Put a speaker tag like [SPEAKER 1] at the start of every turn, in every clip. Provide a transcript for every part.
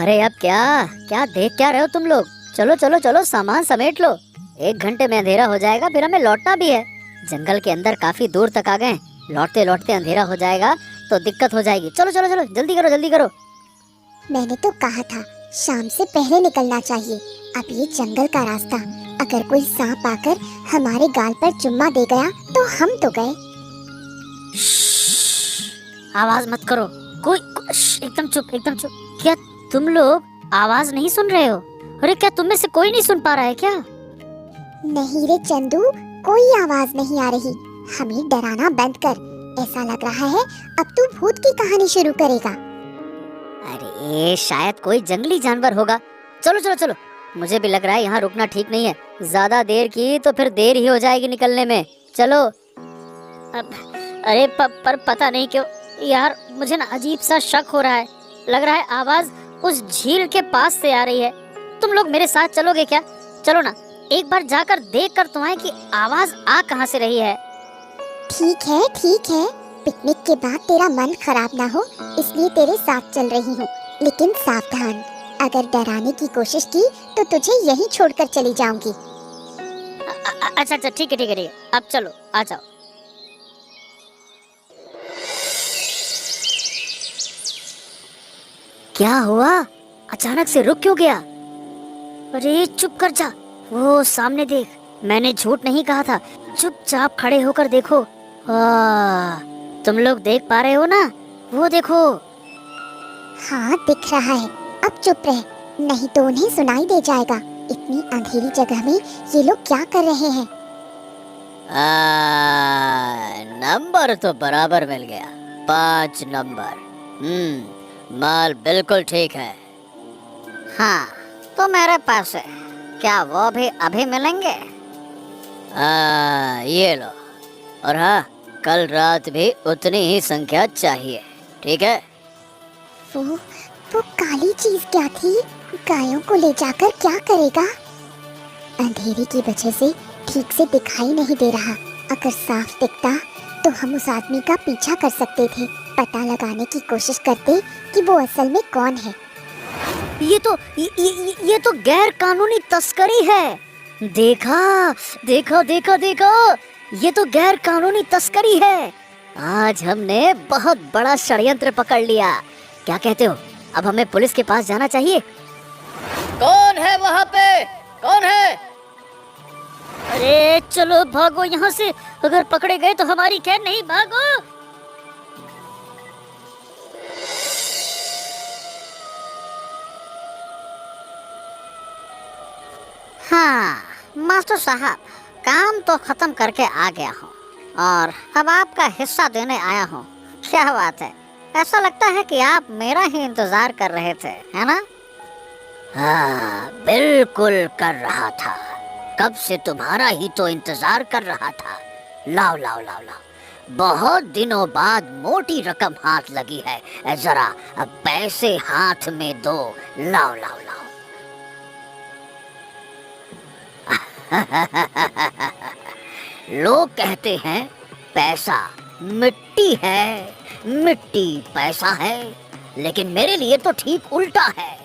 [SPEAKER 1] अरे अब क्या क्या देख क्या रहे हो तुम लोग। चलो चलो चलो सामान समेट लो। 1 घंटे में अंधेरा हो जाएगा, फिर हमें लौटना भी है। जंगल के अंदर काफी दूर तक आ गए, लौटते लौटते अंधेरा हो जाएगा तो दिक्कत हो जाएगी। चलो चलो चलो जल्दी करो जल्दी करो।
[SPEAKER 2] मैंने तो कहा था शाम से पहले निकलना चाहिए। अब ये जंगल का रास्ता, अगर कोई सांप आकर हमारे गाल पर चुम्मा दे गया तो हम तो गए।
[SPEAKER 1] आवाज मत करो। एकदम चुप एकदम चुप। क्या तुम लोग आवाज नहीं सुन रहे हो? अरे क्या तुम में से कोई नहीं सुन पा रहा है क्या?
[SPEAKER 2] नहीं रे चंदू, कोई आवाज नहीं आ रही। हमें डराना बंद कर। ऐसा लग रहा है अब तू भूत की कहानी शुरू करेगा।
[SPEAKER 1] अरे शायद कोई जंगली जानवर होगा। चलो चलो चलो, मुझे भी लग रहा है यहाँ रुकना ठीक नहीं है। ज्यादा देर की तो फिर देर ही हो जाएगी निकलने में। चलो अब। अरे पर पता नहीं क्यों यार, मुझे ना अजीब सा शक हो रहा है। लग रहा है आवाज उस झील के पास से आ रही है। तुम लोग मेरे साथ चलोगे क्या? चलो ना, एक बार जाकर देख कर तो आए कि आवाज आ कहाँ से रही है।
[SPEAKER 2] ठीक है ठीक है, पिकनिक के बाद तेरा मन खराब ना हो इसलिए तेरे साथ चल रही हूँ। लेकिन सावधान, अगर डराने की कोशिश की तो तुझे यहीं छोड़कर चली जाऊंगी।
[SPEAKER 1] अच्छा अच्छा ठीक है ठीक है ठीक है, अब चलो आ जाओ। क्या हुआ? अचानक से रुक क्यों गया? अरे चुप कर जा, वो सामने देख। मैंने झूठ नहीं कहा था, चुपचाप खड़े होकर देखो। तुम लोग देख पा रहे हो ना? वो देखो।
[SPEAKER 2] हाँ दिख रहा है, अब चुप रह, नहीं तो उन्हें सुनाई दे जाएगा। इतनी अंधेरी जगह में ये लोग क्या कर रहे हैं?
[SPEAKER 1] नंबर तो बराबर मिल गया, 5 नंबर। माल बिल्कुल ठीक है। हाँ तो मेरे पास है, क्या वो भी अभी मिलेंगे? ये लो। और हाँ, कल रात भी उतनी ही संख्या चाहिए, ठीक है?
[SPEAKER 2] वो काली चीज क्या थी? गायों को ले जाकर क्या करेगा? अंधेरे की वजह से ठीक से दिखाई नहीं दे रहा। अगर साफ दिखता तो हम उस आदमी का पीछा कर सकते थे, पता लगाने की कोशिश करते कि वो असल में कौन है।
[SPEAKER 1] ये तो गैर कानूनी तस्करी है। देखा देखो देखो देखो, ये तो गैर कानूनी तस्करी है। आज हमने बहुत बड़ा षड्यंत्र पकड़ लिया। क्या कहते हो, अब हमें पुलिस के पास जाना चाहिए? कौन है वहाँ पे? कौन है? अरे चलो भागो यहाँ से, अगर पकड़े गए तो हमारी खैर नहीं। भागो। हाँ मास्टर साहब, काम तो खत्म करके आ गया हूँ और अब आपका हिस्सा देने आया हूँ। क्या बात है, ऐसा लगता है कि आप मेरा ही इंतजार कर रहे थे, है ना? हाँ बिल्कुल कर रहा था, कब से तुम्हारा ही तो इंतजार कर रहा था। लाओ लाओ लाओ लाओ, बहुत दिनों बाद मोटी रकम हाथ लगी है, जरा अब पैसे हाथ में दो। लाओ लाओ लाओ। लोग कहते हैं पैसा मिट्टी है, मिट्टी पैसा है, लेकिन मेरे लिए तो ठीक उल्टा है।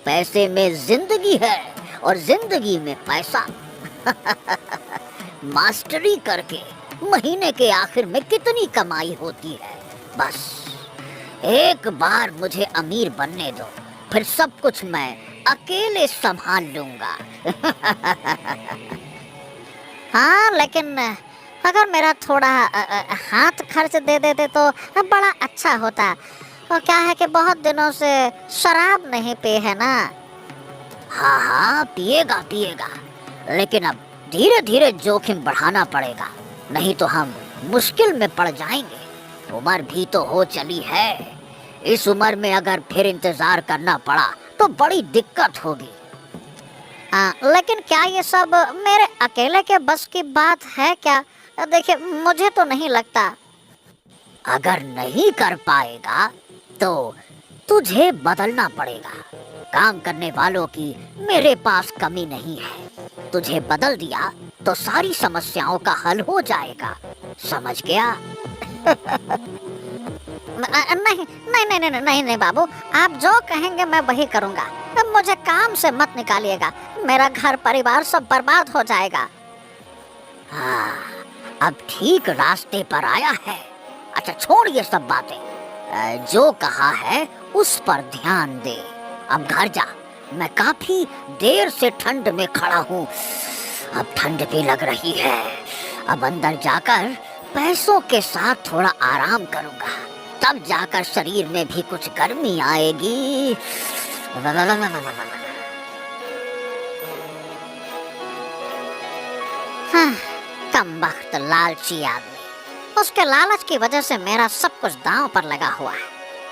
[SPEAKER 1] पैसे में जिंदगी है और जिंदगी में पैसा। मास्टरी करके महीने के आखिर में कितनी कमाई होती है, बस एक बार मुझे अमीर बनने दो, फिर सब कुछ मैं अकेले संभाल लूंगा। हाँ लेकिन अगर मेरा थोड़ा हाथ खर्च दे देते तो बड़ा अच्छा होता। और क्या है कि बहुत दिनों से शराब नहीं पी है ना। हाँ हाँ पिएगा पिएगा, लेकिन अब धीरे धीरे जोखिम बढ़ाना पड़ेगा, नहीं तो हम मुश्किल में पड़ जाएंगे। उम्र भी तो हो चली है, इस उम्र में अगर फिर इंतजार करना पड़ा तो बड़ी दिक्कत होगी। लेकिन क्या ये सब मेरे अकेले के बस की बात है क्या? देखिए मुझे तो नहीं लगता। अगर नहीं कर पाएगा तो तुझे बदलना पड़ेगा। काम करने वालों की मेरे पास कमी नहीं है, तुझे बदल दिया तो सारी समस्याओं का हल हो जाएगा, समझ गया? नहीं नहीं नहीं नहीं नहीं नहीं बाबू, आप जो कहेंगे मैं वही करूँगा। अब मुझे काम से मत निकालिएगा, मेरा घर परिवार सब बर्बाद हो जाएगा। हाँ, अब ठीक रास्ते पर आया है। अच्छा छोड़ ये सब बातें, जो कहा है उस पर ध्यान दे। अब घर जा, मैं काफी देर से ठंड में खड़ा हूँ, अब ठंड भी लग रही है। अब अंदर जाकर पैसों के साथ थोड़ा आराम करूँगा, तब जाकर शरीर में भी कुछ गर्मी आएगी। हाँ, कमबख्त लालची आदमी, उसके लालच की वजह से मेरा सब कुछ दांव पर लगा हुआ है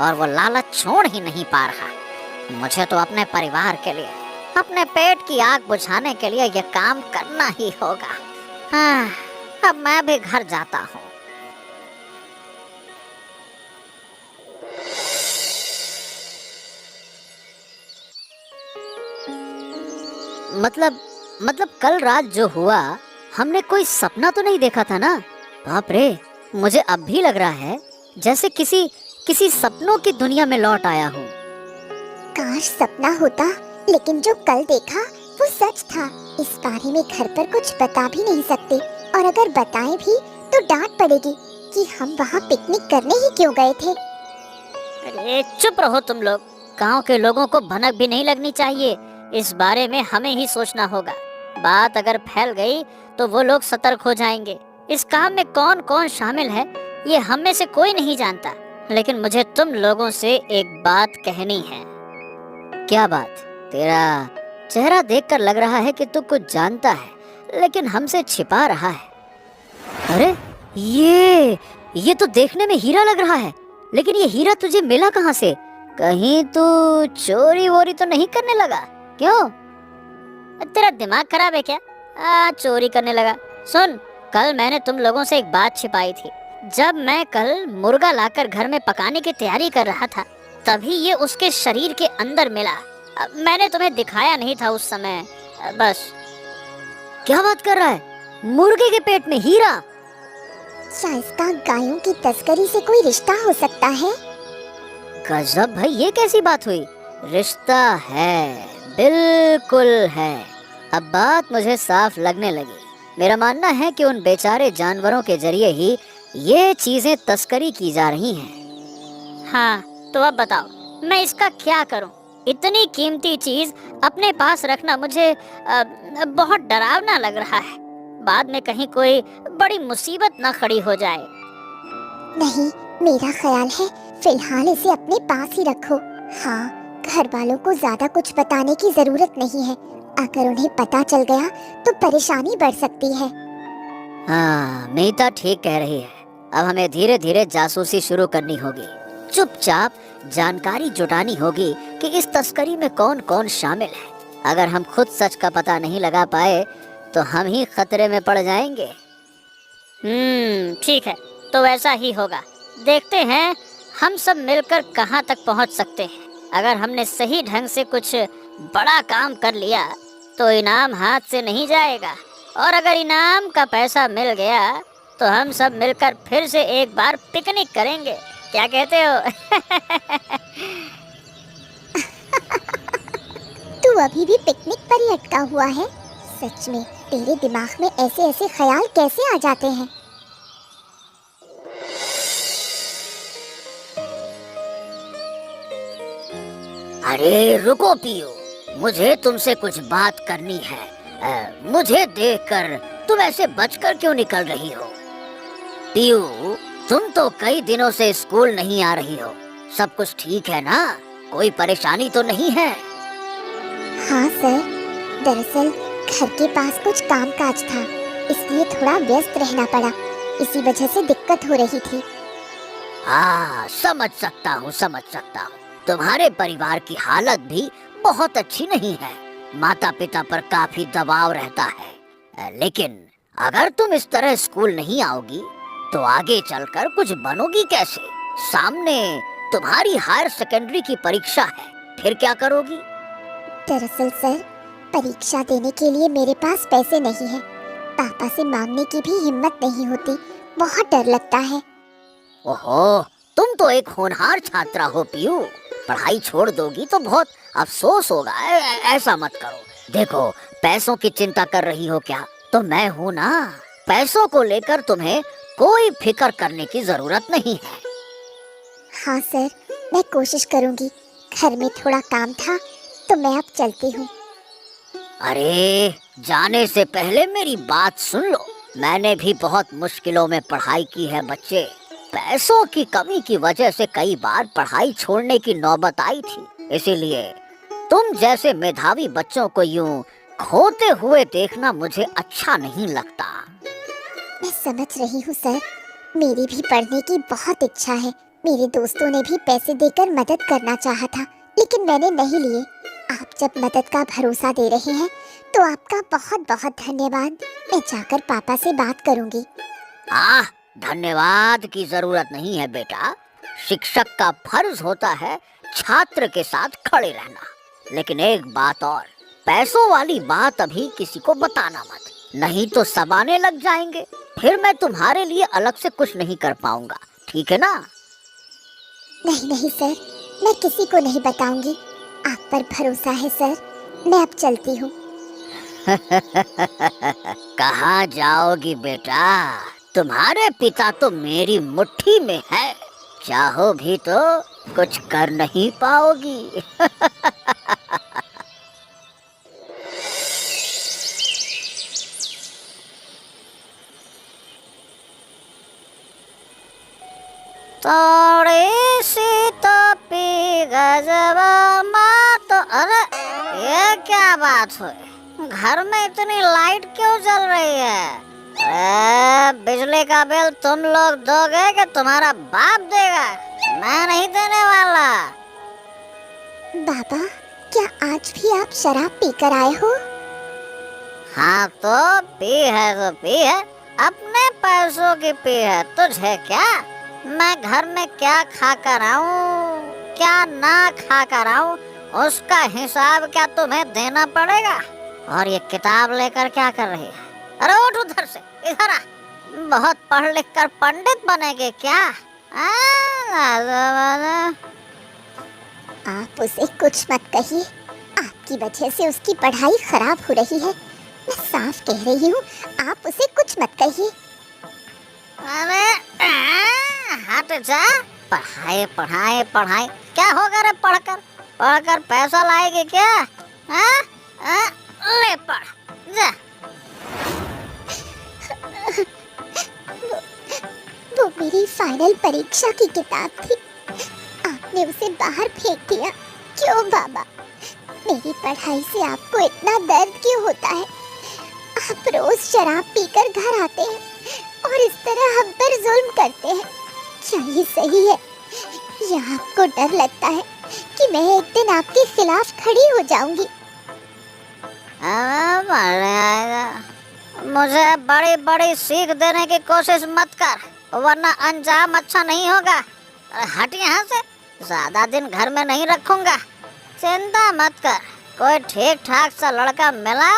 [SPEAKER 1] और वो लालच छोड़ ही नहीं पा रहा। मुझे तो अपने परिवार के लिए, अपने पेट की आग बुझाने के लिए ये काम करना ही होगा। हाँ, अब मैं भी घर जाता हूँ। मतलब कल रात जो हुआ, हमने कोई सपना तो नहीं देखा था ना? बाप रे, मुझे अब भी लग रहा है जैसे किसी सपनों की दुनिया में लौट आया हूँ।
[SPEAKER 2] काश सपना होता, लेकिन जो कल देखा वो सच था। इस बारे में घर पर कुछ बता भी नहीं सकते, और अगर बताएं भी तो डांट पड़ेगी कि हम वहाँ पिकनिक करने ही क्यों गए थे।
[SPEAKER 1] अरे चुप रहो तुम लोग, गांव के लोगों को भनक भी नहीं लगनी चाहिए। इस बारे में हमें ही सोचना होगा। बात अगर फैल गई तो वो लोग सतर्क हो जाएंगे। इस काम में कौन कौन शामिल है ये हम में से कोई नहीं जानता, लेकिन मुझे तुम लोगों से एक बात कहनी है। क्या बात? तेरा चेहरा देखकर लग रहा है कि तू कुछ जानता है, लेकिन हमसे छिपा रहा है। अरे ये तो देखने में हीरा लग रहा है, लेकिन ये हीरा तुझे मिला कहाँ से? कहीं तू चोरी वोरी तो नहीं करने लगा? क्यों, तेरा दिमाग खराब है क्या? चोरी करने लगा? सुन, कल मैंने तुम लोगों से एक बात छिपाई थी। जब मैं कल मुर्गा लाकर घर में पकाने की तैयारी कर रहा था, तभी ये उसके शरीर के अंदर मिला। मैंने तुम्हें दिखाया नहीं था उस समय, बस। क्या बात कर रहा है? मुर्गे के पेट में हीरा?
[SPEAKER 2] क्या इसका गायों की तस्करी से कोई रिश्ता हो सकता है?
[SPEAKER 1] गजब भाई, ये कैसी बात हुई? रिश्ता है, बिल्कुल है। अब बात मुझे साफ लगने लगी। मेरा मानना है कि उन बेचारे जानवरों के जरिए ही ये चीजें तस्करी की जा रही हैं। हाँ, तो अब बताओ मैं इसका क्या करूं? इतनी कीमती चीज अपने पास रखना मुझे बहुत डरावना लग रहा है। बाद में कहीं कोई बड़ी मुसीबत ना खड़ी हो जाए।
[SPEAKER 2] नहीं, मेरा ख्याल है फिलहाल इसे अपने पास ही रखो। हाँ, घर वालों को ज्यादा कुछ बताने की जरूरत नहीं है। अगर उन्हें पता चल गया तो परेशानी बढ़ सकती है।
[SPEAKER 1] हाँ, मीता ठीक कह रही है। अब हमें धीरे धीरे जासूसी शुरू करनी होगी। चुपचाप जानकारी जुटानी होगी कि इस तस्करी में कौन कौन शामिल है। अगर हम खुद सच का पता नहीं लगा पाए तो हम ही खतरे में पड़ जाएंगे। ठीक है, तो वैसा ही होगा। देखते हैं हम सब मिलकर कहाँ तक पहुँच सकते हैं। अगर हमने सही ढंग से कुछ बड़ा काम कर लिया तो इनाम हाथ से नहीं जाएगा, और अगर इनाम का पैसा मिल गया तो हम सब मिलकर फिर से एक बार पिकनिक करेंगे। क्या कहते हो?
[SPEAKER 2] तू अभी भी पिकनिक पर ही अटका हुआ है? सच में तेरे दिमाग में ऐसे ऐसे ख्याल कैसे आ जाते हैं?
[SPEAKER 1] अरे रुको पियो, मुझे तुमसे कुछ बात करनी है। मुझे देखकर तुम ऐसे बचकर क्यों निकल रही हो? पियो, तुम तो कई दिनों से स्कूल नहीं आ रही हो। सब कुछ ठीक है ना? कोई परेशानी तो नहीं है?
[SPEAKER 2] हाँ सर, दरअसल घर के पास कुछ काम काज था, इसलिए थोड़ा व्यस्त रहना पड़ा। इसी वजह से दिक्कत हो रही थी।
[SPEAKER 1] हाँ, समझ सकता हूँ। तुम्हारे परिवार की हालत भी बहुत अच्छी नहीं है। माता पिता पर काफी दबाव रहता है। लेकिन अगर तुम इस तरह स्कूल नहीं आओगी तो आगे चलकर कुछ बनोगी कैसे? सामने तुम्हारी हायर सेकेंडरी की परीक्षा है, फिर क्या करोगी?
[SPEAKER 2] दरअसल सर, परीक्षा देने के लिए मेरे पास पैसे नहीं है। पापा से मांगने की भी हिम्मत नहीं होती, बहुत डर लगता है।
[SPEAKER 1] ओहो, तुम तो एक होनहार छात्रा हो पीयू, पढ़ाई छोड़ दोगी तो बहुत अफसोस होगा। ऐसा मत करो। देखो, पैसों की चिंता कर रही हो क्या, तो मैं हूँ ना। पैसों को लेकर तुम्हें कोई फिक्र करने की जरूरत नहीं है।
[SPEAKER 2] हाँ सर, मैं कोशिश करूंगी। घर में थोड़ा काम था तो मैं अब चलती हूँ।
[SPEAKER 1] अरे, जाने से पहले मेरी बात सुन लो। मैंने भी बहुत मुश्किलों में पढ़ाई की है बच्चे। पैसों की कमी की वजह से कई बार पढ़ाई छोड़ने की नौबत आई थी। इसीलिए तुम जैसे मेधावी बच्चों को यूं खोते हुए देखना मुझे अच्छा नहीं लगता।
[SPEAKER 2] मैं समझ रही हूँ सर, मेरी भी पढ़ने की बहुत इच्छा है। मेरे दोस्तों ने भी पैसे देकर मदद करना चाहा था, लेकिन मैंने नहीं लिए। आप जब मदद का भरोसा दे रहे हैं तो आपका बहुत बहुत धन्यवाद। मैं जाकर पापा से बात करूंगी।
[SPEAKER 1] धन्यवाद की जरूरत नहीं है बेटा। शिक्षक का फर्ज होता है छात्र के साथ खड़े रहना। लेकिन एक बात और, पैसों वाली बात अभी किसी को बताना मत, नहीं तो सबाने लग जाएंगे। फिर मैं तुम्हारे लिए अलग से कुछ नहीं कर पाऊंगा, ठीक है ना?
[SPEAKER 2] नहीं नहीं सर, मैं किसी को नहीं बताऊंगी। आप पर भरोसा है सर, मैं अब चलती हूँ।
[SPEAKER 1] कहाँ जाओगी बेटा? तुम्हारे पिता तो मेरी मुट्ठी में है, चाहो भी तो कुछ कर नहीं पाओगी। थोड़ी सी तो पी गजब तो। अरे, ये क्या बात हुई? घर में इतनी लाइट क्यों जल रही है? अरे, बिजली का बिल तुम लोग दोगे कि तुम्हारा बाप देगा? मैं नहीं देने वाला।
[SPEAKER 2] बाबा, क्या आज भी आप शराब पीकर आए हो?
[SPEAKER 1] हाँ तो पी है तो पी है, अपने पैसों की पी है। तुझे क्या? मैं घर में क्या खा कर आऊं, क्या ना खा कर आऊं, उसका हिसाब क्या तुम्हें देना पड़ेगा? और ये किताब लेकर क्या कर रही है? अरे उठ उधर से, इधर आ। बहुत पढ़ लिख कर पंडित बनेगे क्या?
[SPEAKER 2] आप उसे कुछ मत कहिए, आपकी वजह से उसकी पढ़ाई खराब हो रही है। मैं साफ कह रही हूँ, आप उसे कुछ मत कहिए।
[SPEAKER 1] अरे हट जा। पढ़ाई पढ़ाई पढ़ाई, क्या होगा रे पढ़कर? पढ़कर पैसा लाएगी क्या? ले पढ़ जा।
[SPEAKER 2] वो मेरी फाइनल परीक्षा की किताब थी, आपने उसे बाहर फेंक दिया। क्यों बाबा? मेरी पढ़ाई से आपको इतना दर्द क्यों होता है? आप रोज शराब पीकर घर आते हैं और इस तरह हम पर जुल्म करते हैं। क्या ये सही है? या आपको डर लगता है कि मैं एक दिन आपके खिलाफ खड़ी हो जाऊंगी?
[SPEAKER 1] मुझे बड़ी बड़ी सीख देने की कोशिश मत कर, वरना अंजाम अच्छा नहीं होगा। हट यहाँ से, ज्यादा दिन घर में नहीं रखूंगा। चिंता मत कर, कोई ठीक ठाक सा लड़का मिला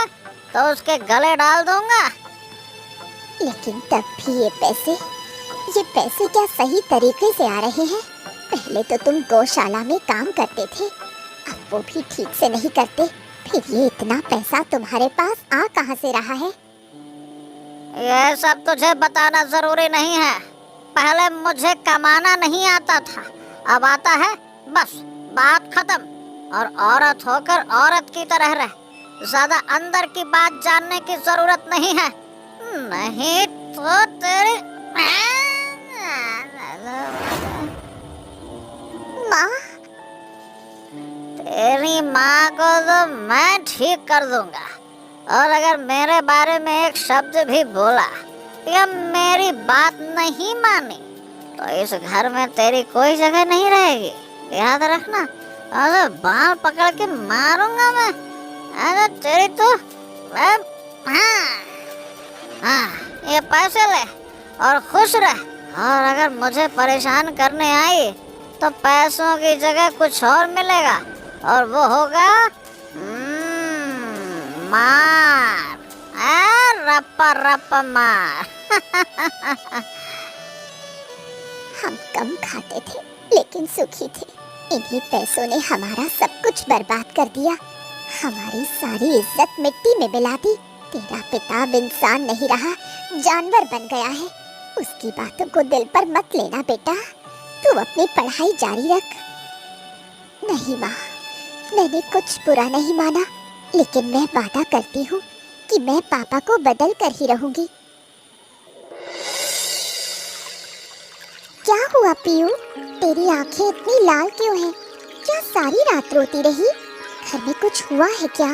[SPEAKER 1] तो उसके गले डाल दूंगा।
[SPEAKER 2] लेकिन तब भी ये पैसे क्या सही तरीके से आ रहे हैं? पहले तो तुम गौशाला में काम करते थे, अब वो भी ठीक से नहीं करते। फिर ये इतना पैसा तुम्हारे पास आ कहाँ से रहा है?
[SPEAKER 1] ये सब तुझे बताना जरूरी नहीं है। पहले मुझे कमाना नहीं आता था, अब आता है। बस बात खत्म। और औरत होकर औरत की तरह रह, ज्यादा अंदर की बात जानने की जरूरत नहीं है, नहीं तो तेरी
[SPEAKER 2] माँ,
[SPEAKER 1] तेरी माँ को तो मैं ठीक कर दूंगा। और अगर मेरे बारे में एक शब्द भी बोला या मेरी बात नहीं मानी तो इस घर में तेरी कोई जगह नहीं रहेगी, याद रखना। अरे बाल पकड़ के मारूंगा मैं। अरे तेरी तो हाँ, ये पैसे ले और खुश रह। और अगर मुझे परेशान करने आई तो पैसों की जगह कुछ और मिलेगा, और वो होगा मार। रप्पा रप्पा मार।
[SPEAKER 2] हम कम खाते थे लेकिन सुखी थे। इन्हीं पैसों ने हमारा सब कुछ बर्बाद कर दिया, हमारी सारी इज्जत मिट्टी में मिला दी। तेरा पिता अब इंसान नहीं रहा, जानवर बन गया है। उसकी बातों को दिल पर मत लेना बेटा, तू अपनी पढ़ाई जारी रख। नहीं माँ, मैंने कुछ बुरा नहीं माना, लेकिन मैं वादा करती हूँ कि मैं पापा को बदल कर ही रहूंगी। क्या हुआ पीयू, तेरी आंखें इतनी लाल क्यों हैं? क्या सारी रात रोती रही? घर में कुछ हुआ है क्या?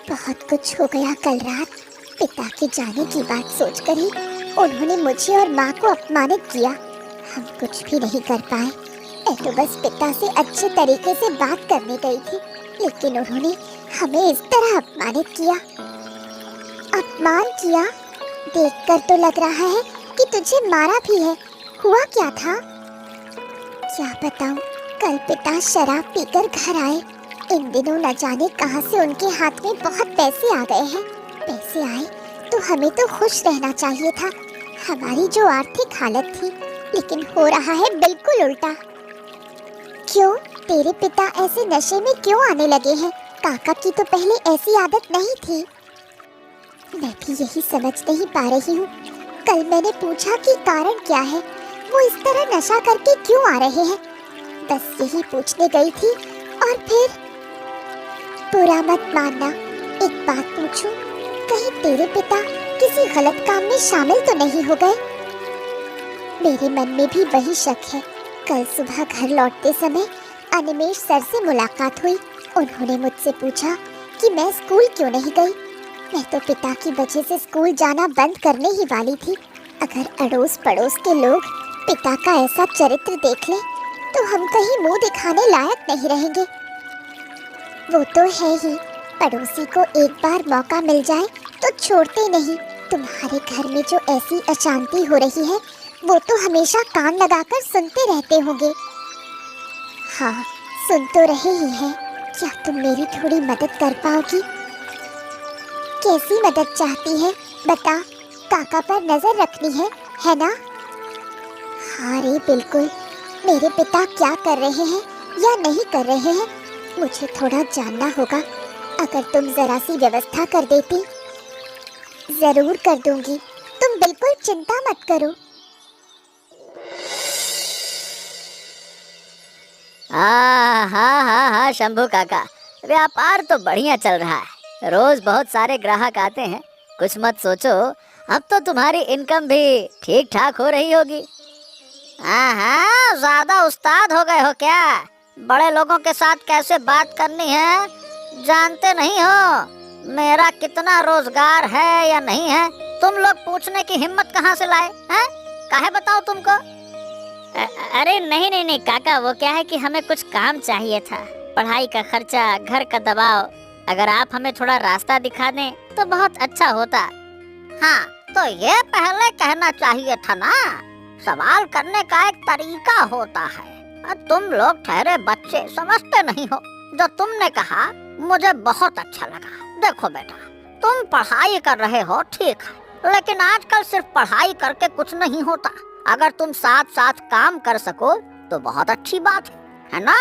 [SPEAKER 2] बहुत कुछ हो गया कल रात। पिता के जाने की बात सोचकर ही उन्होंने मुझे और माँ को अपमानित किया। हम कुछ भी नहीं कर पाए। मैं तो बस पिता से अच्छे तरीके से बात करने गई थी, लेकिन उन्होंने हमें इस तरह अपमानित किया। अपमान किया? देखकर तो लग रहा है कि तुझे मारा भी है। हुआ क्या था? क्या बताऊं, कल पिता शराब पीकर घर आए। इन दिनों न जाने कहां से उनके हाथ में बहुत पैसे आ गए हैं। पैसे आए तो हमें तो खुश रहना चाहिए था, हमारी जो आर्थिक हालत थी, लेकिन हो रहा है बिल्कुल उल्टा। क्यों, तेरे पिता ऐसे नशे में क्यों आने लगे हैं? काका की तो पहले ऐसी आदत नहीं थी। मैं भी यही समझ नहीं पा रही हूँ। कल मैंने पूछा कि कारण क्या है, वो इस तरह नशा करके क्यों आ रहे हैं, बस यही पूछने गई थी। और फिर बुरा मत मानना, एक बात पूछूं, कहीं तेरे पिता किसी गलत काम में शामिल तो नहीं हो गए? मेरे मन में भी वही शक है। कल सुबह घर लौटते समय अनिमेष सर से मुलाकात हुई। उन्होंने मुझसे पूछा कि मैं स्कूल क्यों नहीं गई। मैं तो पिता की वजह से स्कूल जाना बंद करने ही वाली थी। अगर अड़ोस पड़ोस के लोग पिता का ऐसा चरित्र देख लें तो हम कहीं मुंह दिखाने लायक नहीं रहेंगे। वो तो है ही, पड़ोसी को एक बार मौका मिल जाए तो छोड़ते नहीं। तुम्हारे घर में जो ऐसी अशांति हो रही है, वो तो हमेशा कान लगाकर सुनते रहते होंगे। हाँ, सुन तो रहे ही हैं। क्या तुम मेरी थोड़ी मदद कर पाओगी? कैसी मदद चाहती है बता, काका पर नजर रखनी है ना? हाँ रे बिल्कुल। मेरे पिता क्या कर रहे हैं या नहीं कर रहे हैं, मुझे थोड़ा जानना होगा। अगर तुम जरा सी व्यवस्था कर देती। जरूर कर दूंगी, तुम बिल्कुल चिंता मत करो।
[SPEAKER 1] हाँ हाँ हाँ हाँ शंभू काका, व्यापार तो बढ़िया चल रहा है। रोज बहुत सारे ग्राहक आते हैं। कुछ मत सोचो, अब तो तुम्हारी इनकम भी ठीक ठाक हो रही होगी। हाँ हाँ, ज्यादा उस्ताद हो गए हो क्या? बड़े लोगों के साथ कैसे बात करनी है जानते नहीं हो? मेरा कितना रोजगार है या नहीं है, तुम लोग पूछने की हिम्मत कहाँ से लाए हैं? काहे बताओ तुमको? अरे नहीं नहीं नहीं काका, वो क्या है कि हमें कुछ काम चाहिए था, पढ़ाई का खर्चा, घर का दबाव। अगर आप हमें थोड़ा रास्ता दिखा दें तो बहुत अच्छा होता। हाँ, तो ये पहले कहना चाहिए था ना। सवाल करने का एक तरीका होता है, तुम लोग ठहरे बच्चे समझते नहीं हो। जो तुमने कहा मुझे बहुत अच्छा लगा। देखो बेटा, तुम पढ़ाई कर रहे हो ठीक है, लेकिन आजकल सिर्फ पढ़ाई करके कुछ नहीं होता। अगर तुम साथ साथ काम कर सको तो बहुत अच्छी बात है ना?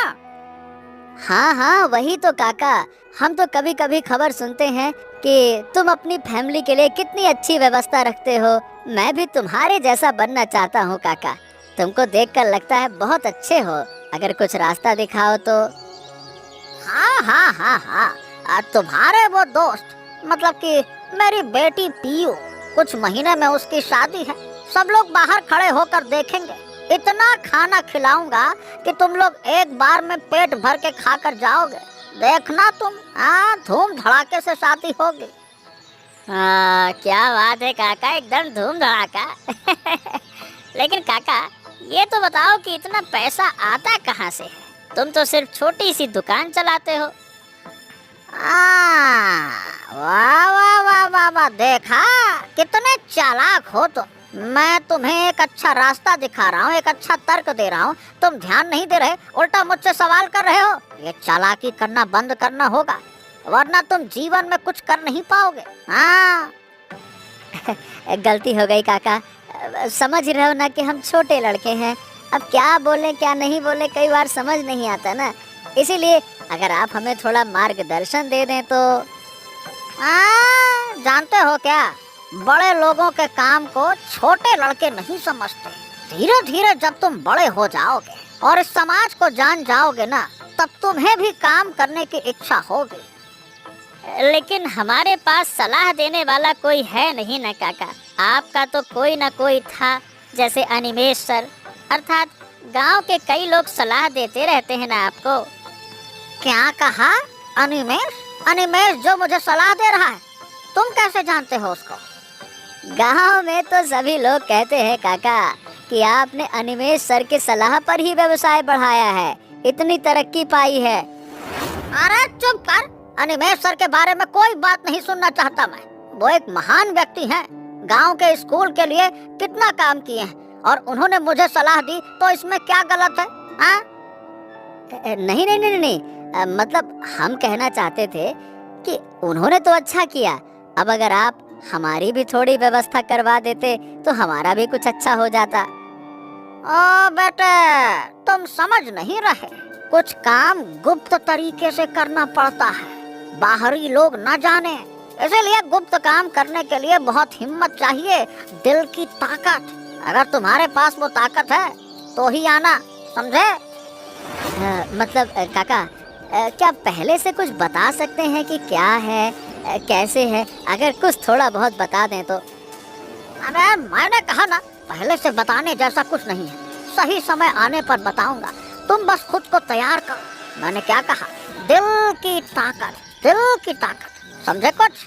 [SPEAKER 1] हाँ हाँ वही तो काका, हम तो कभी कभी खबर सुनते हैं कि तुम अपनी फैमिली के लिए कितनी अच्छी व्यवस्था रखते हो। मैं भी तुम्हारे जैसा बनना चाहता हूँ काका। तुमको देखकर लगता है बहुत अच्छे हो। अगर कुछ रास्ता दिखाओ तो। हाँ हाँ हाँ हाँ, तुम्हारे वो दोस्त, मतलब कि मेरी बेटी पीयू, कुछ महीने में उसकी शादी है। सब लोग बाहर खड़े होकर देखेंगे। इतना खाना खिलाऊंगा कि तुम लोग एक बार में पेट भर के खाकर जाओगे। देखना तुम, हाँ, धूम धड़ाके से शादी होगी। हाँ, क्या बात है काका, एकदम धूम धड़ाका। लेकिन काका, ये तो बताओ कि इतना पैसा आता कहाँ से है? तुम तो सिर्फ छोटी सी दुकान चलाते हो। वाह वाह वाह वाह वाह, देखा कितने चालाक हो तुम। मैं तुम्हें एक अच्छा रास्ता दिखा रहा हूँ, एक अच्छा तर्क दे रहा हूँ, तुम ध्यान नहीं दे रहे, उल्टा मुझसे सवाल कर रहे हो। ये चालाकी करना बंद करना होगा, वरना तुम जीवन में कुछ कर नहीं पाओगे। हाँ। गलती हो गई काका, समझ रहे हो ना कि हम छोटे लड़के हैं। अब क्या बोले क्या नहीं बोले कई बार समझ नहीं आता ना, इसीलिए अगर आप हमें थोड़ा मार्गदर्शन दे दें तो। जानते हो क्या, बड़े लोगों के काम को छोटे लड़के नहीं समझते। धीरे धीरे जब तुम बड़े हो जाओगे और इस समाज को जान जाओगे ना, तब तुम्हें भी काम करने की इच्छा होगी। लेकिन हमारे पास सलाह देने वाला कोई है नहीं ना काका। आपका तो कोई ना कोई था, जैसे अनिमेष सर, अर्थात गांव के कई लोग सलाह देते रहते हैं ना आपको। क्या कहा? अनिमेष? अनिमेष जो मुझे सलाह दे रहा है, तुम कैसे जानते हो उसको? गांव में तो सभी लोग कहते हैं काका कि आपने अनिमेष सर के सलाह पर ही व्यवसाय बढ़ाया है, इतनी तरक्की पाई है। अरे चुप कर, अनिमेष सर के बारे में कोई बात नहीं सुनना चाहता मैं। वो एक महान व्यक्ति हैं, गांव के स्कूल के लिए कितना काम किए हैं और उन्होंने मुझे सलाह दी, तो इसमें क्या गलत है? नहीं नहीं नहीं नहीं, मतलब हम कहना चाहते थे कि उन्होंने तो अच्छा किया, अब अगर आप हमारी भी थोड़ी व्यवस्था करवा देते तो हमारा भी कुछ अच्छा हो जाता। ओ बेटे, तुम समझ नहीं रहे, कुछ काम गुप्त तरीके से करना पड़ता है, बाहरी लोग न जाने। इसलिए गुप्त काम करने के लिए बहुत हिम्मत चाहिए, दिल की ताकत। अगर तुम्हारे पास वो ताकत है तो ही आना, समझे? मतलब काका, क्या पहले से कुछ बता सकते हैं कि क्या है, कैसे है? अगर कुछ थोड़ा बहुत बता दें तो। अरे मैंने कहा ना, पहले से बताने जैसा कुछ नहीं है, सही समय आने पर बताऊंगा, तुम बस खुद को तैयार करो। मैंने क्या कहा? दिल की ताकत, दिल की ताकत, समझे कुछ?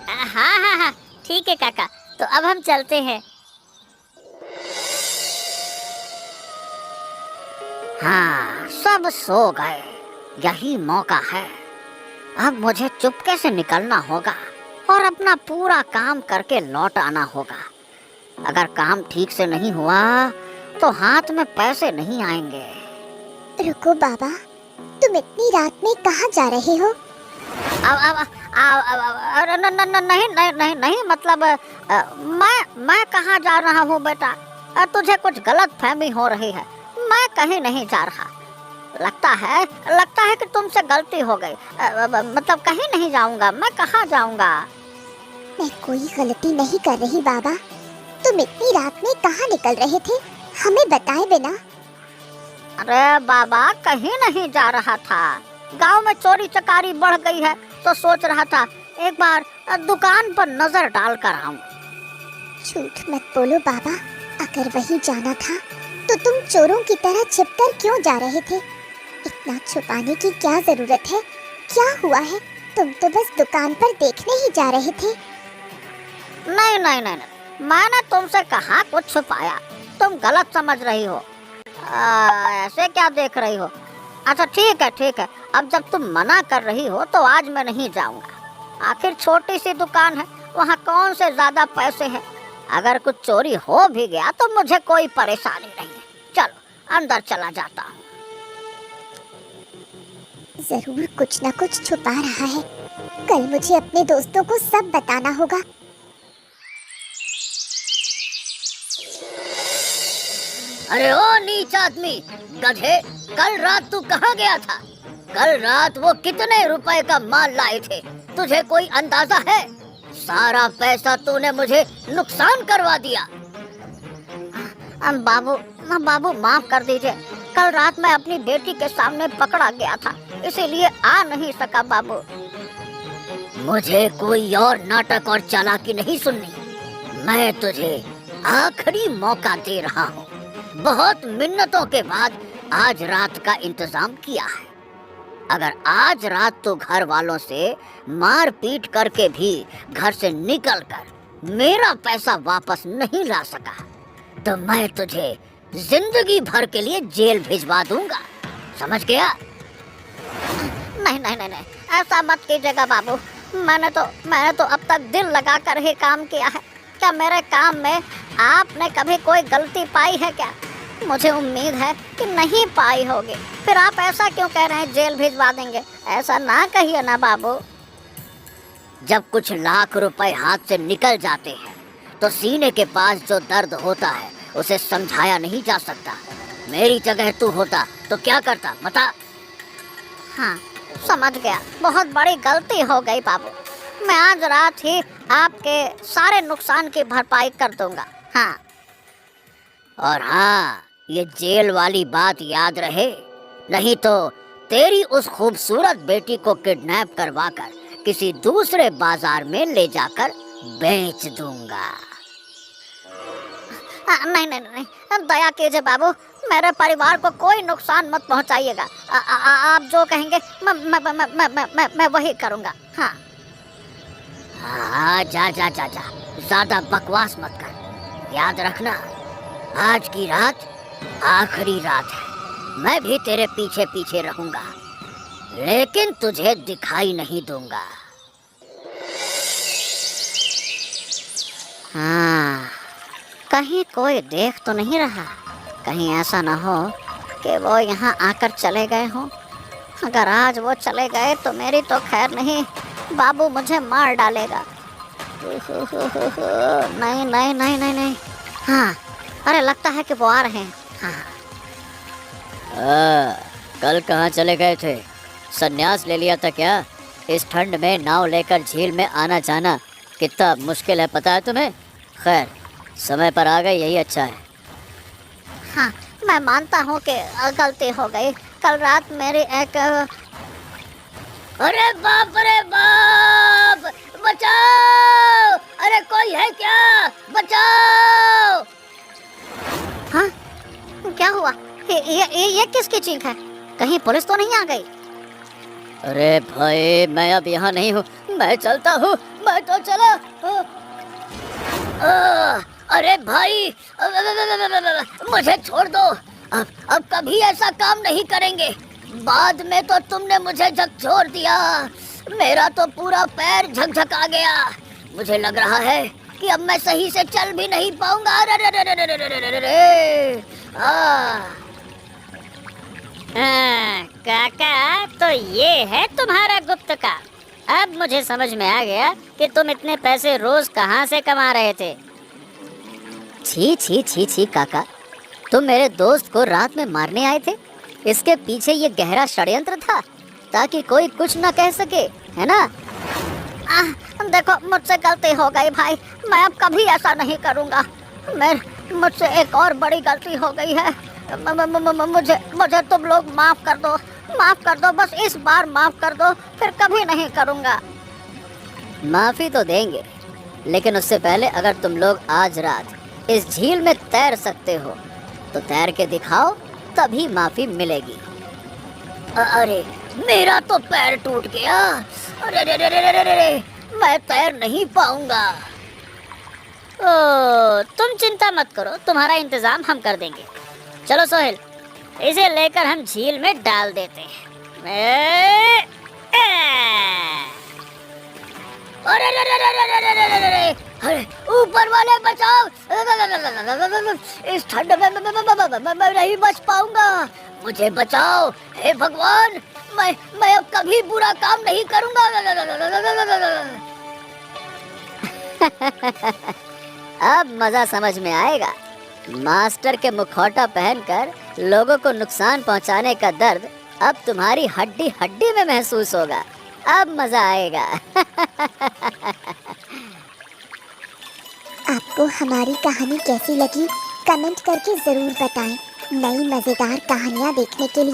[SPEAKER 1] हाँ हाँ हाँ, ठीक है काका, तो अब हम चलते हैं। हाँ, सब सो गए, यही मौका है। अब मुझे चुपके से निकलना होगा और अपना पूरा काम करके लौट आना होगा। अगर काम ठीक से नहीं हुआ तो हाथ में पैसे नहीं आएंगे।
[SPEAKER 2] रुको बाबा, तुम इतनी रात में कहाँ जा रहे हो?
[SPEAKER 1] नहीं नहीं नहीं नहीं, मतलब मैं कहाँ जा रहा हूँ बेटा? तुझे कुछ गलत फहमी हो रही है, मैं कहीं नहीं जा रहा। लगता है कि तुमसे गलती हो गई। मतलब कहीं नहीं जाऊंगा, मैं कहाँ जाऊंगा?
[SPEAKER 2] मैं कोई गलती नहीं कर रही बाबा, तुम इतनी रात में कहाँ निकल रहे थे, हमें बताए बिना?
[SPEAKER 1] अरे बाबा, कहीं नहीं जा रहा था, गांव में चोरी चकारी बढ़ गई है तो सोच रहा था एक बार दुकान पर नजर डाल कर आऊं।
[SPEAKER 2] झूठ मत बोलो बाबा, अगर वहीं जाना था तो तुम चोरों की तरह छिपकर क्यों जा रहे थे? इतना छुपाने की क्या जरूरत है? क्या हुआ है? तुम तो बस दुकान पर देखने ही जा रहे थे।
[SPEAKER 1] नहीं नहीं नहीं, मैंने तुमसे कहा कुछ छुपाया, तुम गलत समझ रही हो। ऐसे क्या देख रही हो? अच्छा ठीक है, अब जब तुम मना कर रही हो तो आज मैं नहीं जाऊंगा। आखिर छोटी सी दुकान है, वहाँ कौन से ज्यादा पैसे हैं। अगर कुछ चोरी हो भी गया तो मुझे कोई परेशानी नहीं है। चलो अंदर चला जाता हूँ।
[SPEAKER 2] जरूर कुछ न कुछ छुपा रहा है, कल मुझे अपने दोस्तों को सब बताना होगा।
[SPEAKER 1] अरे ओ नीच आदमी, गधे, कल रात तू कहाँ गया था? कल रात वो कितने रुपए का माल लाए थे, तुझे कोई अंदाजा है? सारा पैसा तूने मुझे नुकसान करवा दिया। बाबू माफ कर दीजिए, कल रात मैं अपनी बेटी के सामने पकड़ा गया था, इसीलिए आ नहीं सका बाबू। मुझे कोई और नाटक और चालाकी नहीं सुननी, मैं तुझे आखिरी मौका दे रहा हूँ। बहुत मिन्नतों के बाद आज रात का इंतजाम किया है। अगर आज रात तो घर वालों से मार पीट करके भी घर से निकलकर मेरा पैसा वापस नहीं ला सका तो मैं तुझे जिंदगी भर के लिए जेल भिजवा दूंगा, समझ गया? नहीं नहीं नहीं नहीं, ऐसा मत कीजिएगा बाबू, मैंने तो अब तक दिल लगा कर ही काम किया है। क्या मेरे काम में आपने कभी कोई गलती पाई है क्या? मुझे उम्मीद है कि नहीं पाई होगी, फिर आप ऐसा क्यों कह रहे हैं जेल भिजवा देंगे? ऐसा ना कहिए ना बाबू। जब कुछ लाख रुपए हाथ से निकल जाते हैं तो सीने के पास जो दर्द होता है उसे समझाया नहीं जा सकता। मेरी जगह तू होता तो क्या करता बता। हाँ समझ गया, बहुत बड़ी गलती हो गई बाबू। मैं आज रात ही आपके सारे नुकसान की भरपाई कर दूंगा। हाँ, और हाँ, ये जेल वाली बात याद रहे, नहीं तो तेरी उस खूबसूरत बेटी को किडनैप करवाकर किसी दूसरे बाजार में ले जाकर बेच दूंगा। नहीं नहीं नहीं, दया कीजिए बाबू, मेरे परिवार को कोई नुकसान मत पहुंचाइएगा। आप जो कहेंगे मैं वही करूंगा। हाँ हाँ, जा जा जा जा, ज्यादा बकवास मत कर। याद रखना, आज की रात आखिरी रात है। मैं भी तेरे पीछे पीछे रहूंगा, लेकिन तुझे दिखाई नहीं दूंगा। हाँ, कहीं कोई देख तो नहीं रहा, कहीं ऐसा ना हो कि वो यहाँ आकर चले गए हों। अगर आज वो चले गए तो मेरी तो खैर नहीं, बाबू मुझे मार डालेगा। नहीं नहीं नहीं नहीं नहीं। हाँ, अरे लगता है कि वो आ रहे हैं। हाँ,
[SPEAKER 3] कल कहाँ चले गए थे? संन्यास ले लिया था क्या? इस ठंड में नाव लेकर झील में आना जाना कितना मुश्किल है, पता है तुम्हें? खैर, समय पर आ गए, यही अच्छा है।
[SPEAKER 1] हाँ, मैं मानता हूँ कि गलती हो गई। कल रात मेरी एक अरे बाप रे बाप, बचाओ! अरे कोई है क्या? बचाओ! हाँ, क्या हुआ? ये किसकी चीख है? कहीं पुलिस तो नहीं आ गई?
[SPEAKER 3] अरे भाई, मैं अब यहाँ नहीं हूँ, मैं चलता हूँ, मैं तो चला।
[SPEAKER 1] अरे भाई, मुझे छोड़ दो। अब कभी ऐसा काम नहीं करेंगे। बाद में तो तुमने मुझे झकझोर दिया, मेरा तो पूरा पैर झकझका गया। मुझे लग रहा है कि अब मैं सही से चल भी नहीं पाऊंगा।
[SPEAKER 3] काका, तो ये है तुम्हारा गुप्त का। अब मुझे समझ में आ गया कि तुम इतने पैसे रोज कहाँ से कमा रहे थे। छी छी छी छी काका, तुम मेरे दोस्त को रात में मारने आए थे? इसके पीछे ये गहरा षड्यंत्र था ताकि कोई कुछ न कह सके, है ना?
[SPEAKER 1] देखो, मुझसे गलती हो गई भाई, मैं अब कभी ऐसा नहीं करूँगा। मुझसे एक और बड़ी गलती हो गई है। मुझे तुम लोग माफ कर दो, बस इस बार माफ कर दो, फिर कभी नहीं करूँगा।
[SPEAKER 3] माफी तो देंगे, लेकिन उससे पहले अगर तुम लोग आज रात इस झील में तैर सकते हो तो तैर के दिखाओ, तभी माफी मिलेगी।
[SPEAKER 1] अरे मेरा तो पैर टूट गया। अरे मैं तैर नहीं पाऊंगा।
[SPEAKER 3] ओ, तुम चिंता मत करो, तुम्हारा इंतजाम हम कर देंगे। चलो सोहेल, इसे लेकर हम झील में डाल देते हैं।
[SPEAKER 1] अरे ऊपर वाले बचाओ, इस ठंड में मैं नहीं बच पाऊंगा। मुझे बचाओ, हे भगवान, मैं अब कभी बुरा काम नहीं करूंगा।
[SPEAKER 3] अब मजा समझ में आएगा। मास्टर के मुखौटा पहनकर लोगों को नुकसान पहुंचाने का दर्द अब तुम्हारी हड्डी हड्डी में महसूस होगा। अब मजा आएगा।
[SPEAKER 2] आपको हमारी कहानी कैसी लगी कमेंट करके ज़रूर बताएं। नई मज़ेदार कहानियाँ देखने के लिए